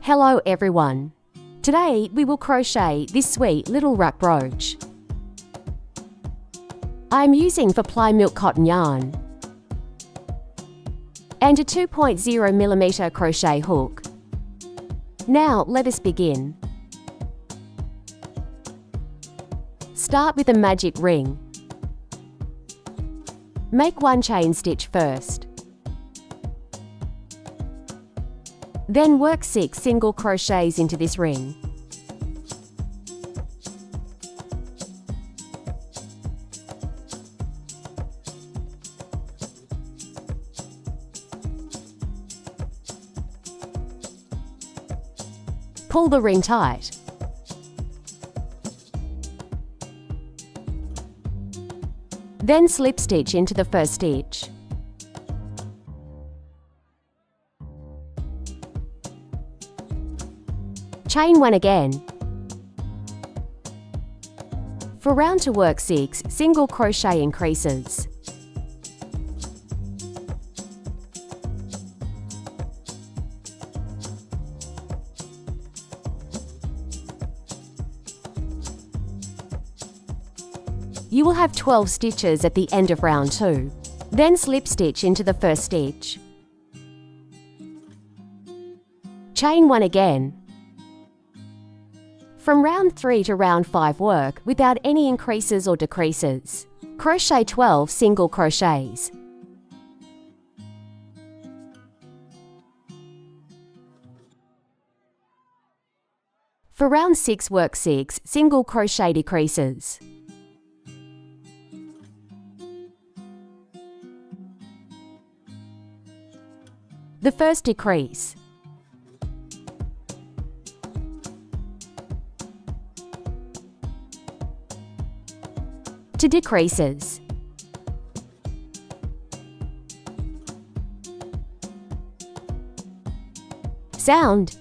Hello everyone! Today we will crochet this sweet little wrap brooch. I am using 4-ply milk cotton yarn and a 2.0mm crochet hook. Now let us begin. Start with a magic ring. Make one chain stitch first. Then work 6 single crochets into this ring. Pull the ring tight. Then slip stitch into the first stitch. Chain 1 again. For round to work 6 single crochet increases. You will have 12 stitches at the end of round 2. Then slip stitch into the first stitch. Chain 1 again. From round 3 to round 5 work without any increases or decreases. Crochet 12 single crochets. For round 6 work 6 single crochet decreases. The first decrease. To decreases. Sound.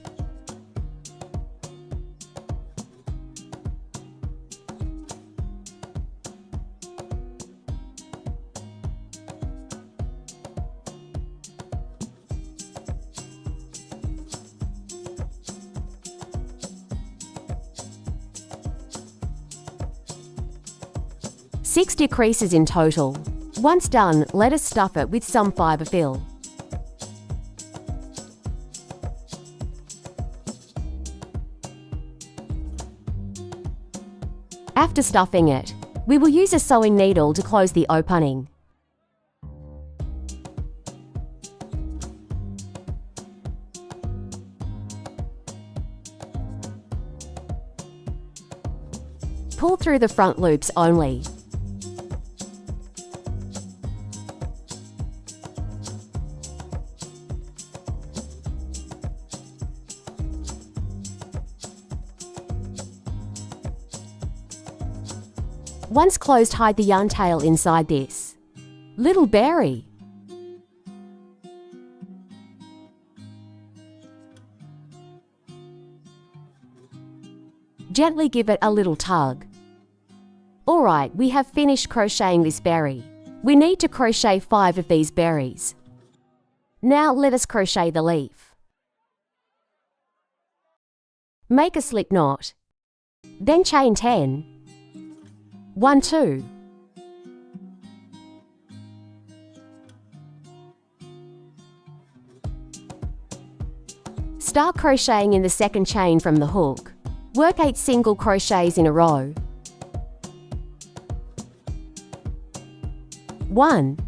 Six decreases in total. Once done, let us stuff it with some fibre fill. After stuffing it, we will use a sewing needle to close the opening. Pull through the front loops only. Once closed, hide the yarn tail inside this. Little berry. Gently give it a little tug. Alright, we have finished crocheting this berry. We need to crochet 5 of these berries. Now let us crochet the leaf. Make a slip knot. Then chain 10. 1, 2. Start crocheting in the second chain from the hook. Work 8 single crochets in a row. 1.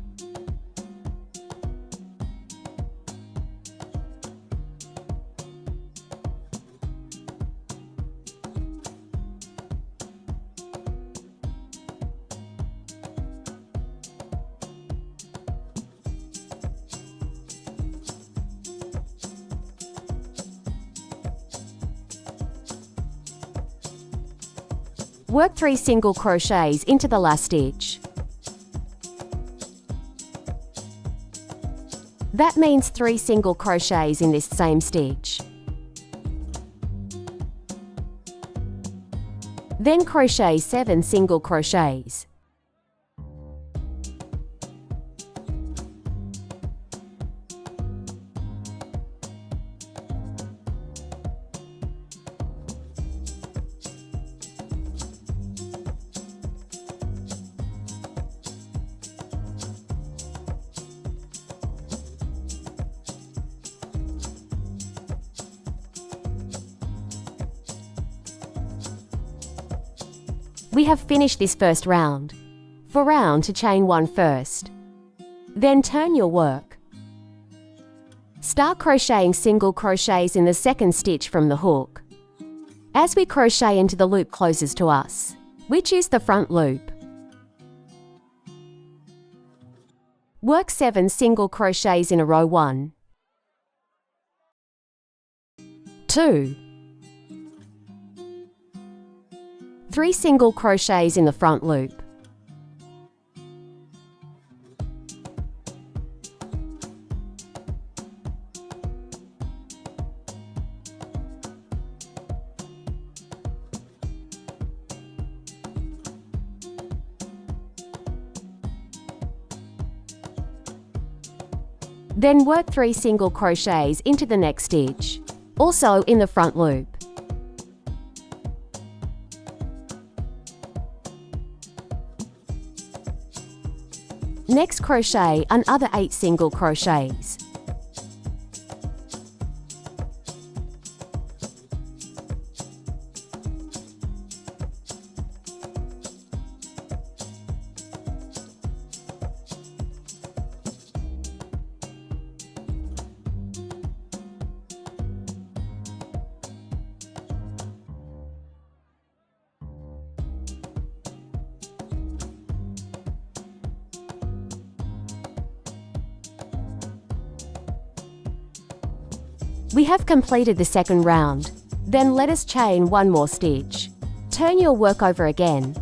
3 single crochets into the last stitch. That means 3 single crochets in this same stitch. Then crochet 7 single crochets. We have finished this first round. For round 2, chain 1 first. Then turn your work. Start crocheting single crochets in the second stitch from the hook. As we crochet into the loop closest to us, which is the front loop, work 7 single crochets in a row. 1, 2, 3 single crochets in the front loop, then work 3 single crochets into the next stitch, also in the front loop. Next, crochet another 8 single crochets. We have completed the second round. Then let us chain 1 more stitch. Turn your work over again.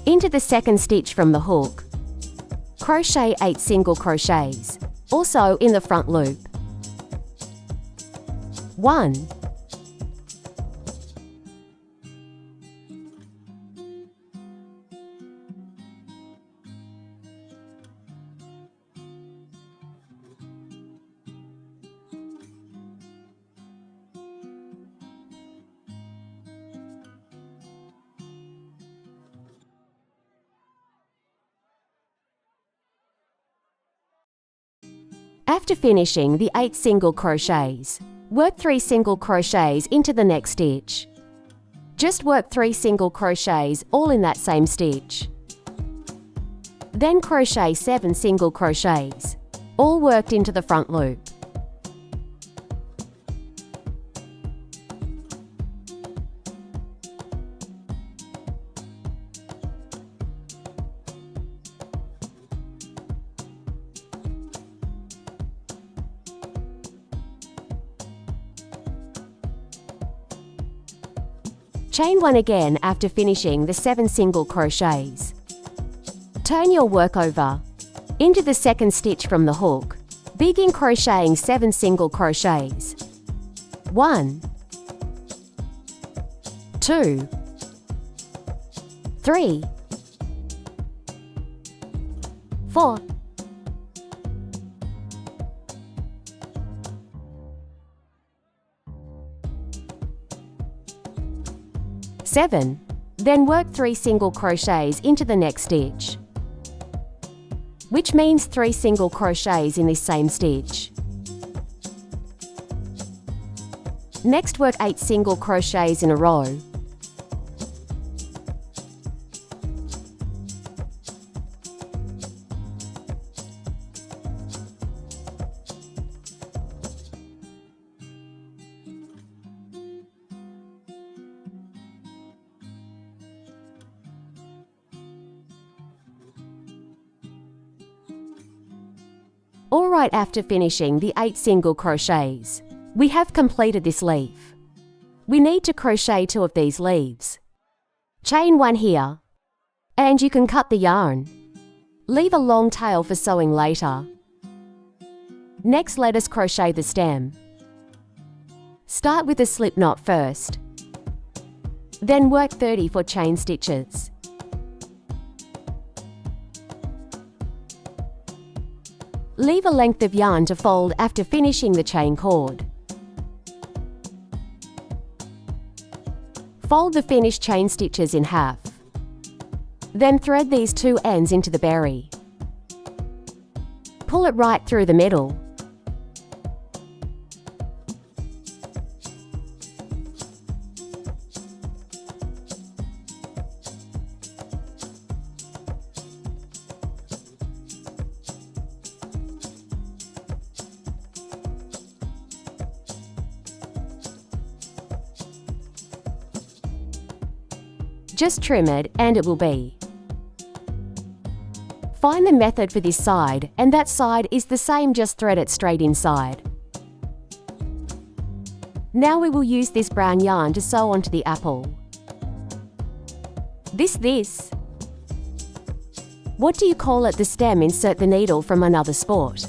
Into the second stitch from the hook, crochet 8 single crochets, also in the front loop. 1, After finishing the 8 single crochets, work 3 single crochets into the next stitch. Just work 3 single crochets all in that same stitch. Then crochet 7 single crochets, all worked into the front loop. Chain 1 again after finishing the 7 single crochets. Turn your work over. Into the second stitch from the hook, begin crocheting 7 single crochets. 1, 2, 3, 4, 7. Then work 3 single crochets into the next stitch, which means 3 single crochets in this same stitch. Next, work 8 single crochets in a row. Alright, after finishing the 8 single crochets, we have completed this leaf. We need to crochet 2 of these leaves. Chain 1 here, and you can cut the yarn. Leave a long tail for sewing later. Next, let us crochet the stem. Start with a slip knot first. Then work 34 chain stitches. Leave a length of yarn to fold after finishing the chain cord. Fold the finished chain stitches in half. Then thread these 2 ends into the berry. Pull it right through the middle. Just trim it and it will be. Find the method for this side, and that side is the same, just thread it straight inside. Now we will use this brown yarn to sew onto the apple. This. What do you call it? The stem. Insert the needle from another sport.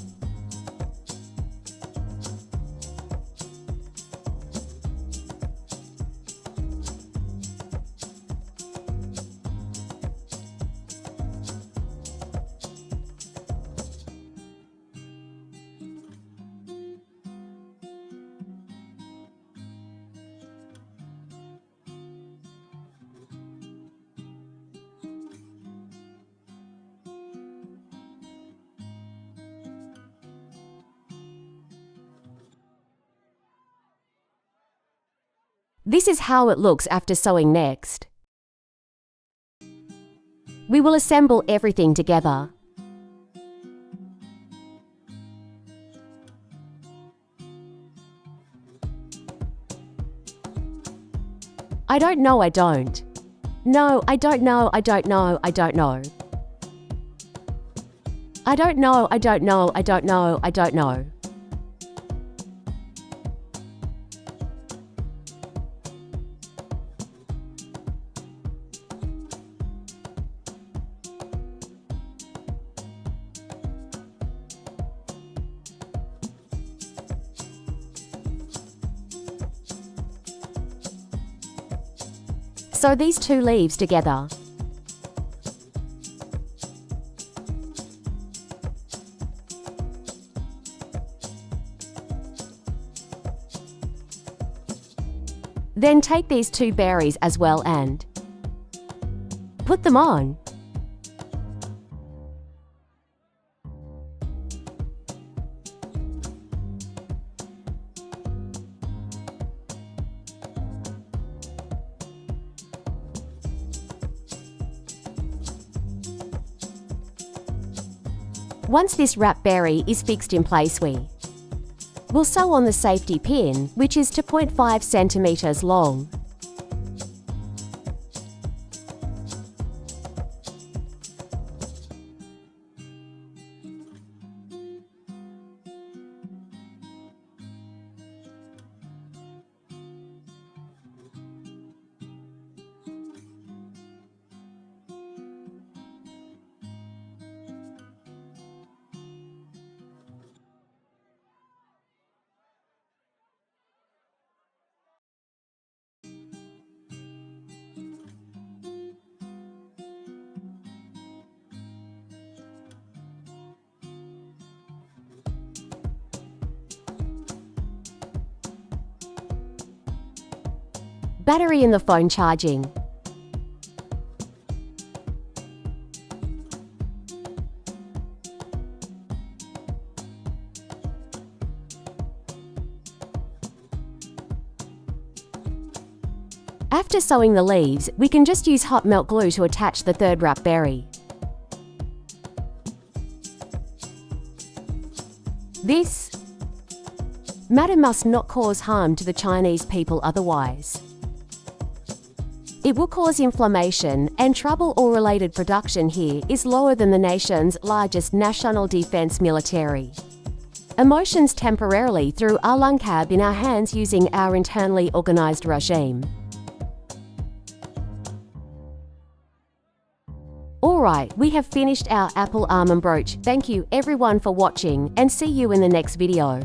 This is how it looks after sewing next. We will assemble everything together. I don't know, I don't. No, I don't know, I don't know, I don't know. I don't know, I don't know, I don't know, I don't know. Sew these two leaves together. Then take these two berries as well and put them on. Once this wrap berry is fixed in place, we'll sew on the safety pin, which is 2.5 centimeters long. Battery in the phone charging. After sewing the leaves, we can just use hot melt glue to attach the third wrap berry. This matter must not cause harm to the Chinese people, otherwise it will cause inflammation and trouble. Or related production here is lower than the nation's largest national defense military. Emotions temporarily through our lungcab in our hands using our internally organized regime. Alright, we have finished our apple almond brooch. Thank you everyone for watching, and see you in the next video.